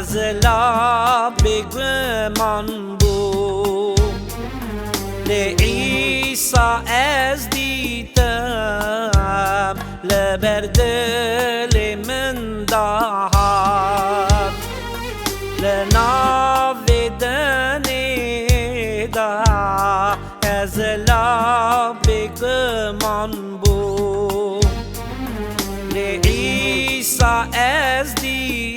از لب گمان بود لعیسی از دیدم لبر دل من دهد لناودنی دا از لب گمان بود لعیسی از دیدم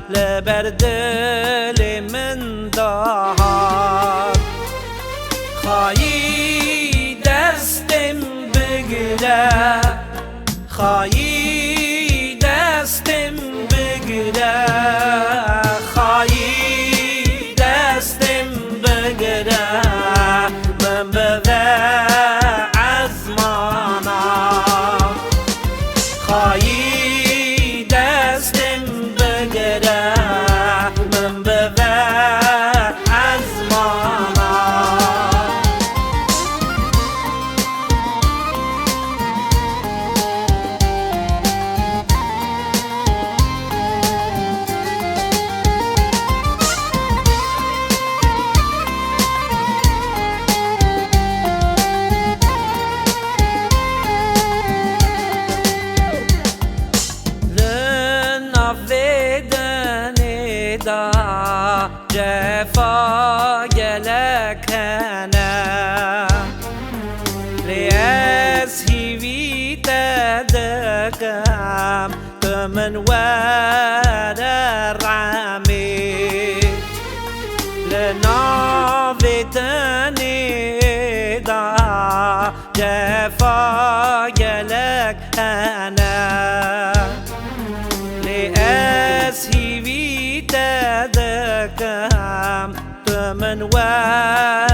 لبر دل من دهد خواهی دستم بگیره خواهی دستم بگیره خواهی دستم بگیره من به ازمانم خواهی دستم بگیره من به ازمانم دا جفا گلک هنه ریز هیوی تدکم من ور رعمی لناودنی دا جفا گلک هنه ریز هیوی تدکم من ور